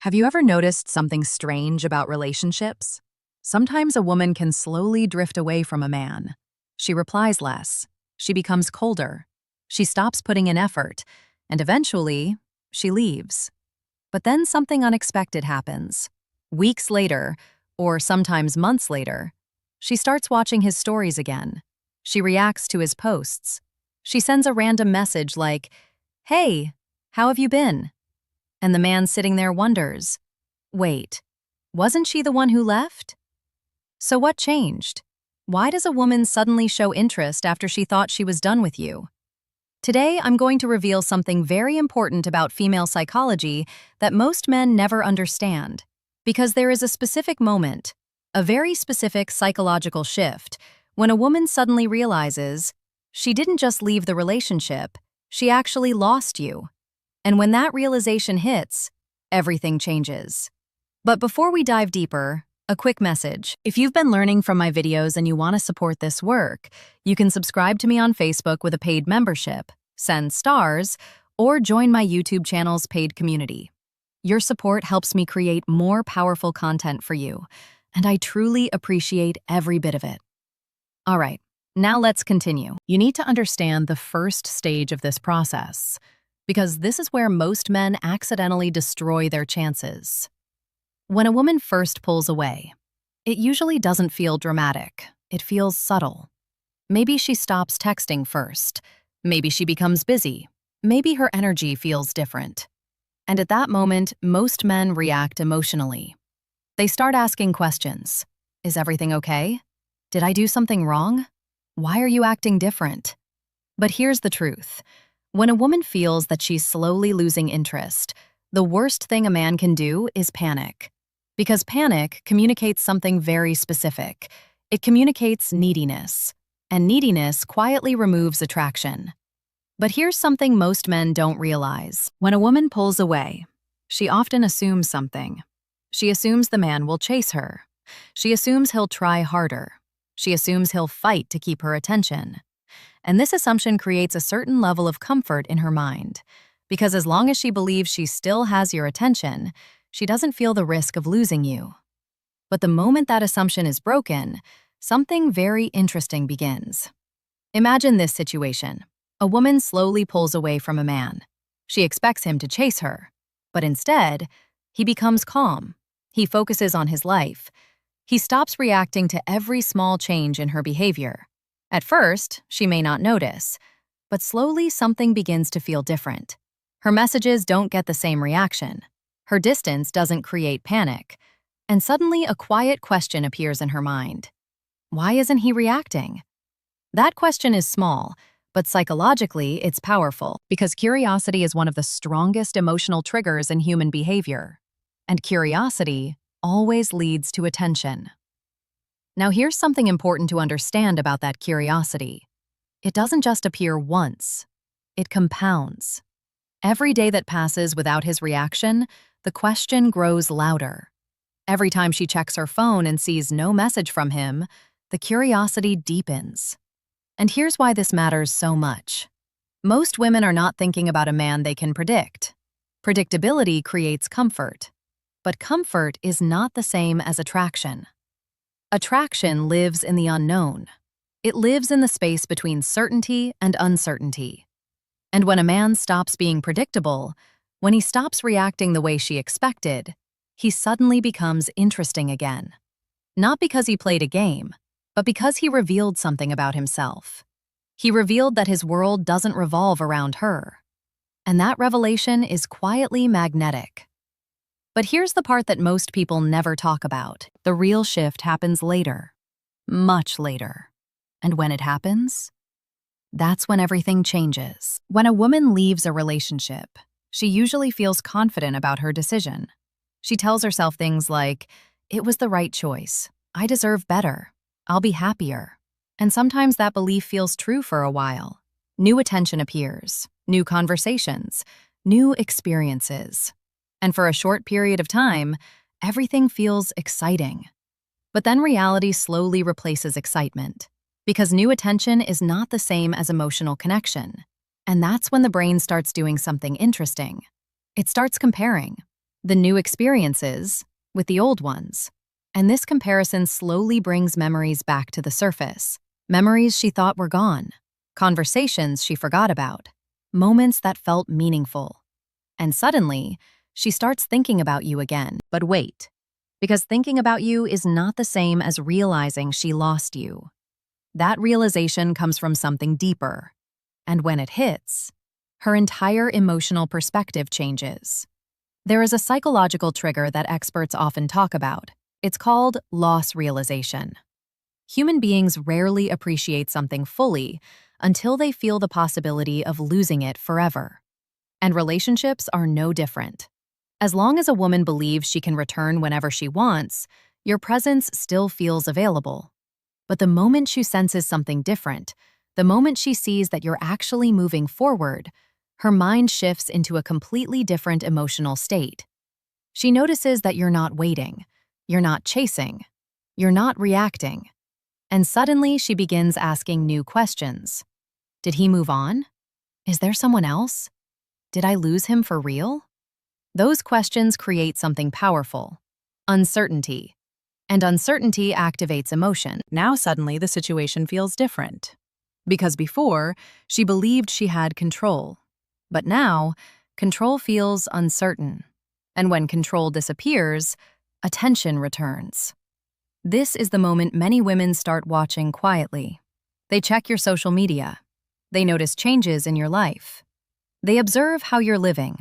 Have you ever noticed something strange about relationships? Sometimes a woman can slowly drift away from a man. She replies less. She becomes colder. She stops putting in effort. And eventually, she leaves. But then something unexpected happens. Weeks later, or sometimes months later, she starts watching his stories again. She reacts to his posts. She sends a random message like, "Hey, how have you been?" And the man sitting there wonders, wait, wasn't she the one who left? So what changed? Why does a woman suddenly show interest after she thought she was done with you? Today, I'm going to reveal something very important about female psychology that most men never understand. Because there is a specific moment, a very specific psychological shift, when a woman suddenly realizes she didn't just leave the relationship, she actually lost you. And when that realization hits, everything changes. But before we dive deeper, a quick message. If you've been learning from my videos and you want to support this work, you can subscribe to me on Facebook with a paid membership, send stars, or join my YouTube channel's paid community. Your support helps me create more powerful content for you, and I truly appreciate every bit of it. All right, now let's continue. You need to understand the first stage of this process, because this is where most men accidentally destroy their chances. When a woman first pulls away, it usually doesn't feel dramatic. It feels subtle. Maybe she stops texting first. Maybe she becomes busy. Maybe her energy feels different. And at that moment, most men react emotionally. They start asking questions. Is everything okay? Did I do something wrong? Why are you acting different? But here's the truth. When a woman feels that she's slowly losing interest, the worst thing a man can do is panic. Because panic communicates something very specific. It communicates neediness, and neediness quietly removes attraction. But here's something most men don't realize. When a woman pulls away, she often assumes something. She assumes the man will chase her. She assumes he'll try harder. She assumes he'll fight to keep her attention. And this assumption creates a certain level of comfort in her mind, because as long as she believes she still has your attention, she doesn't feel the risk of losing you. But the moment that assumption is broken, something very interesting begins. Imagine this situation. A woman slowly pulls away from a man. She expects him to chase her, but instead, he becomes calm. He focuses on his life. He stops reacting to every small change in her behavior. At first, she may not notice, but slowly something begins to feel different. Her messages don't get the same reaction. Her distance doesn't create panic. And suddenly a quiet question appears in her mind. Why isn't he reacting? That question is small, but psychologically it's powerful, because curiosity is one of the strongest emotional triggers in human behavior. And curiosity always leads to attention. Now here's something important to understand about that curiosity. It doesn't just appear once. It compounds. Every day that passes without his reaction, the question grows louder. Every time she checks her phone and sees no message from him, the curiosity deepens. And here's why this matters so much. Most women are not thinking about a man they can predict. Predictability creates comfort. But comfort is not the same as attraction. Attraction lives in the unknown. It lives in the space between certainty and uncertainty. And when a man stops being predictable, when he stops reacting the way she expected, he suddenly becomes interesting again. Not because he played a game, but because he revealed something about himself. He revealed that his world doesn't revolve around her. And that revelation is quietly magnetic. But here's the part that most people never talk about. The real shift happens later. Much later. And when it happens, that's when everything changes. When a woman leaves a relationship, she usually feels confident about her decision. She tells herself things like, "It was the right choice. I deserve better. I'll be happier." And sometimes that belief feels true for a while. New attention appears, new conversations, new experiences. And for a short period of time, everything feels exciting. But then reality slowly replaces excitement, because new attention is not the same as emotional connection. And that's when the brain starts doing something interesting. It starts comparing. the new experiences with the old ones. And this comparison slowly brings memories back to the surface. Memories she thought were gone, conversations she forgot about, moments that felt meaningful. And suddenly, she starts thinking about you again. But wait, because thinking about you is not the same as realizing she lost you. That realization comes from something deeper. And when it hits, her entire emotional perspective changes. There is a psychological trigger that experts often talk about. It's called loss realization. Human beings rarely appreciate something fully until they feel the possibility of losing it forever. And relationships are no different. As long as a woman believes she can return whenever she wants, your presence still feels available. But the moment she senses something different, the moment she sees that you're actually moving forward, her mind shifts into a completely different emotional state. She notices that you're not waiting, you're not chasing, you're not reacting. And suddenly she begins asking new questions. Did he move on? Is there someone else? Did I lose him for real? Those questions create something powerful: uncertainty. And uncertainty activates emotion. Now suddenly the situation feels different. Because before, she believed she had control. But now, control feels uncertain. And when control disappears, attention returns. This is the moment many women start watching quietly. They check your social media. They notice changes in your life. They observe how you're living.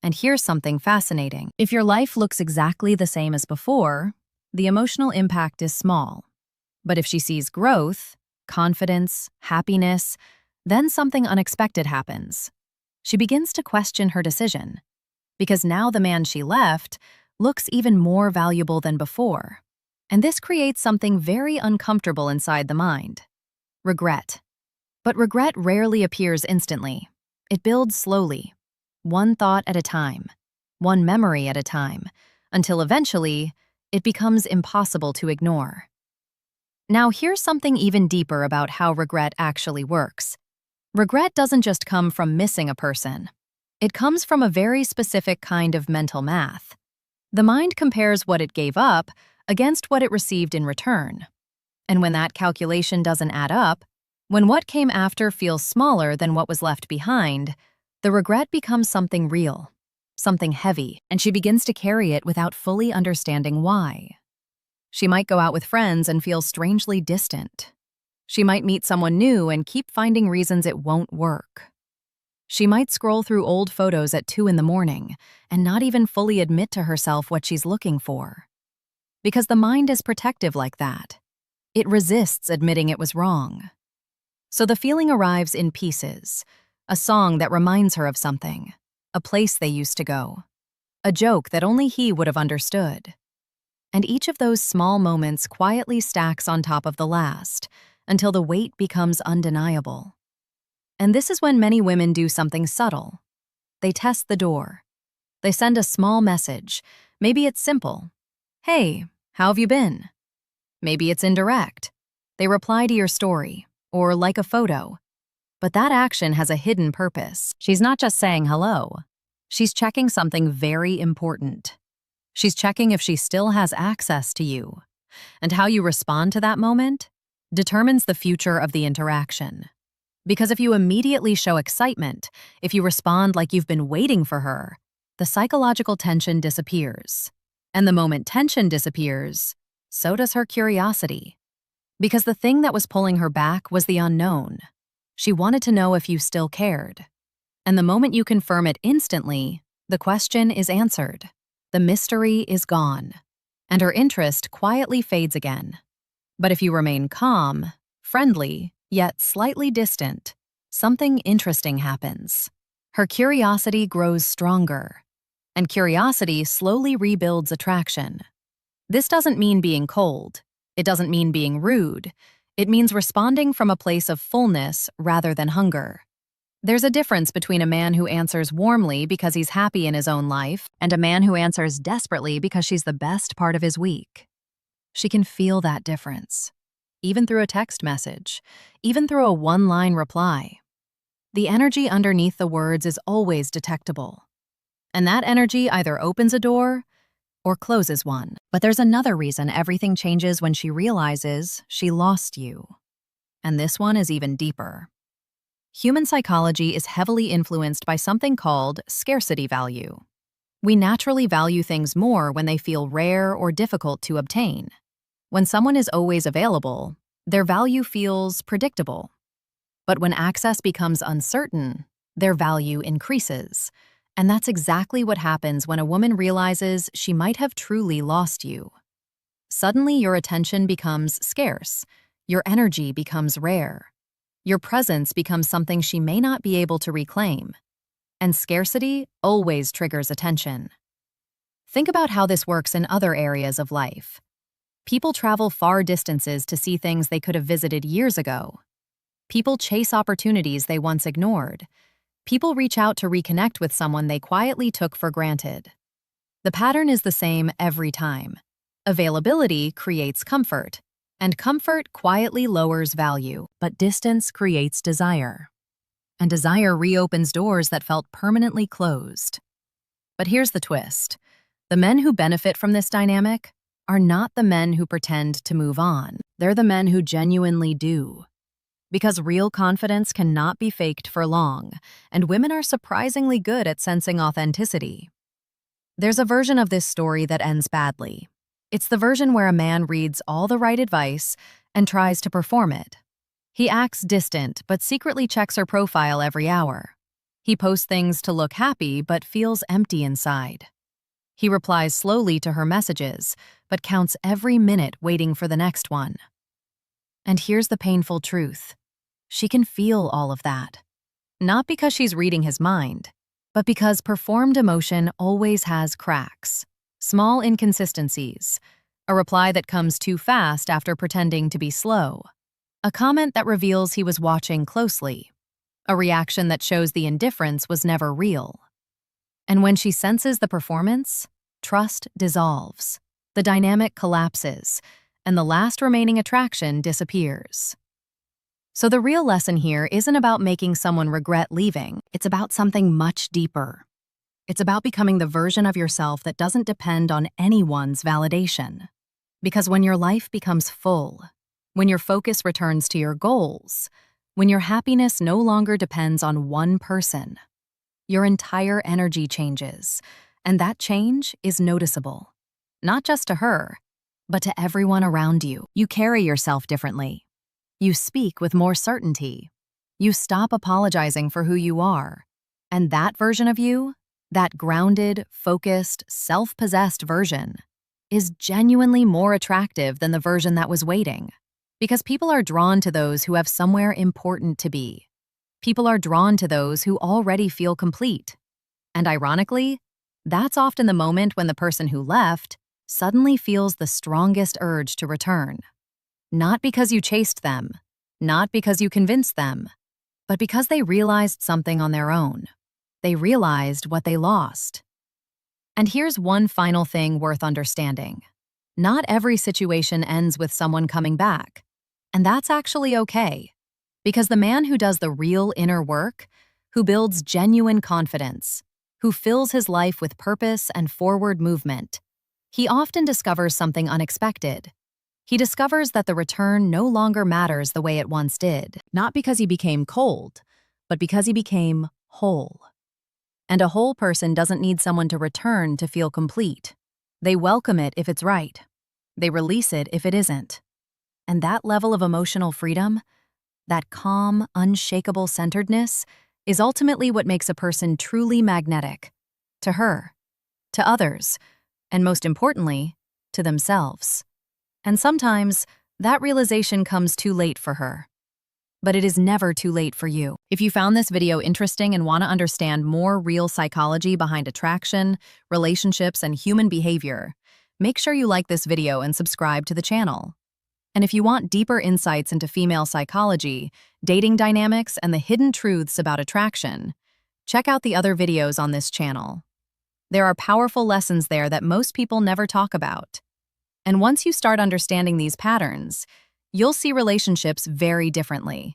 And here's something fascinating. If your life looks exactly the same as before, the emotional impact is small. But if she sees growth, confidence, happiness, then something unexpected happens. She begins to question her decision, because now the man she left looks even more valuable than before. And this creates something very uncomfortable inside the mind: regret. But regret rarely appears instantly. It builds slowly, one thought at a time, one memory at a time, until eventually it becomes impossible to ignore. Now, here's something even deeper about how regret actually works. Regret doesn't just come from missing a person. It comes from a very specific kind of mental math. The mind compares what it gave up against what it received in return. And when that calculation doesn't add up, when what came after feels smaller than what was left behind, the regret becomes something real, something heavy, and she begins to carry it without fully understanding why. She might go out with friends and feel strangely distant. She might meet someone new and keep finding reasons it won't work. She might scroll through old photos at 2 in the morning and not even fully admit to herself what she's looking for. Because the mind is protective like that. It resists admitting it was wrong. So the feeling arrives in pieces: a song that reminds her of something, a place they used to go, a joke that only he would have understood. And each of those small moments quietly stacks on top of the last, until the weight becomes undeniable. And this is when many women do something subtle. They test the door. They send a small message. Maybe it's simple: "Hey, how have you been?" Maybe it's indirect. They reply to your story, or like a photo. But that action has a hidden purpose. She's not just saying hello. She's checking something very important. She's checking if she still has access to you. And how you respond to that moment determines the future of the interaction. Because if you immediately show excitement, if you respond like you've been waiting for her, the psychological tension disappears. And the moment tension disappears, so does her curiosity. Because the thing that was pulling her back was the unknown. She wanted to know if you still cared. And the moment you confirm it instantly, the question is answered. The mystery is gone. And her interest quietly fades again. But if you remain calm, friendly, yet slightly distant, something interesting happens. Her curiosity grows stronger. And curiosity slowly rebuilds attraction. This doesn't mean being cold. It doesn't mean being rude. It means responding from a place of fullness rather than hunger. There's a difference between a man who answers warmly because he's happy in his own life and a man who answers desperately because she's the best part of his week. She can feel that difference, even through a text message, even through a one-line reply. The energy underneath the words is always detectable. And that energy either opens a door or closes one. But there's another reason everything changes when she realizes she lost you. And this one is even deeper. Human psychology is heavily influenced by something called scarcity value. We naturally value things more when they feel rare or difficult to obtain. When someone is always available, their value feels predictable. But when access becomes uncertain, their value increases. And that's exactly what happens when a woman realizes she might have truly lost you. Suddenly, your attention becomes scarce. Your energy becomes rare. Your presence becomes something she may not be able to reclaim. And scarcity always triggers attention. Think about how this works in other areas of life. People travel far distances to see things they could have visited years ago. People chase opportunities they once ignored. People reach out to reconnect with someone they quietly took for granted. The pattern is the same every time. Availability creates comfort, and comfort quietly lowers value, but distance creates desire. And desire reopens doors that felt permanently closed. But here's the twist. The men who benefit from this dynamic are not the men who pretend to move on. They're the men who genuinely do. Because real confidence cannot be faked for long, and women are surprisingly good at sensing authenticity. There's a version of this story that ends badly. It's the version where a man reads all the right advice and tries to perform it. He acts distant but secretly checks her profile every hour. He posts things to look happy but feels empty inside. He replies slowly to her messages but counts every minute waiting for the next one. And here's the painful truth. She can feel all of that. Not because she's reading his mind, but because performed emotion always has cracks, small inconsistencies, a reply that comes too fast after pretending to be slow, a comment that reveals he was watching closely, a reaction that shows the indifference was never real. And when she senses the performance, trust dissolves, the dynamic collapses, and the last remaining attraction disappears. So the real lesson here isn't about making someone regret leaving, it's about something much deeper. It's about becoming the version of yourself that doesn't depend on anyone's validation. Because when your life becomes full, when your focus returns to your goals, when your happiness no longer depends on one person, your entire energy changes, and that change is noticeable. Not just to her, but to everyone around you. You carry yourself differently. You speak with more certainty. You stop apologizing for who you are. And that version of you, that grounded, focused, self-possessed version, is genuinely more attractive than the version that was waiting. Because people are drawn to those who have somewhere important to be. People are drawn to those who already feel complete. And ironically, that's often the moment when the person who left suddenly feels the strongest urge to return. Not because you chased them, not because you convinced them, but because they realized something on their own. They realized what they lost. And here's one final thing worth understanding. Not every situation ends with someone coming back. And that's actually okay. Because the man who does the real inner work, who builds genuine confidence, who fills his life with purpose and forward movement, he often discovers something unexpected. He discovers that the return no longer matters the way it once did, not because he became cold, but because he became whole. And a whole person doesn't need someone to return to feel complete. They welcome it if it's right. They release it if it isn't. And that level of emotional freedom, that calm, unshakable centeredness, is ultimately what makes a person truly magnetic. To her, to others, and most importantly, to themselves. And sometimes, that realization comes too late for her. But it is never too late for you. If you found this video interesting and want to understand more real psychology behind attraction, relationships, and human behavior, make sure you like this video and subscribe to the channel. And if you want deeper insights into female psychology, dating dynamics, and the hidden truths about attraction, check out the other videos on this channel. There are powerful lessons there that most people never talk about. And once you start understanding these patterns, you'll see relationships very differently.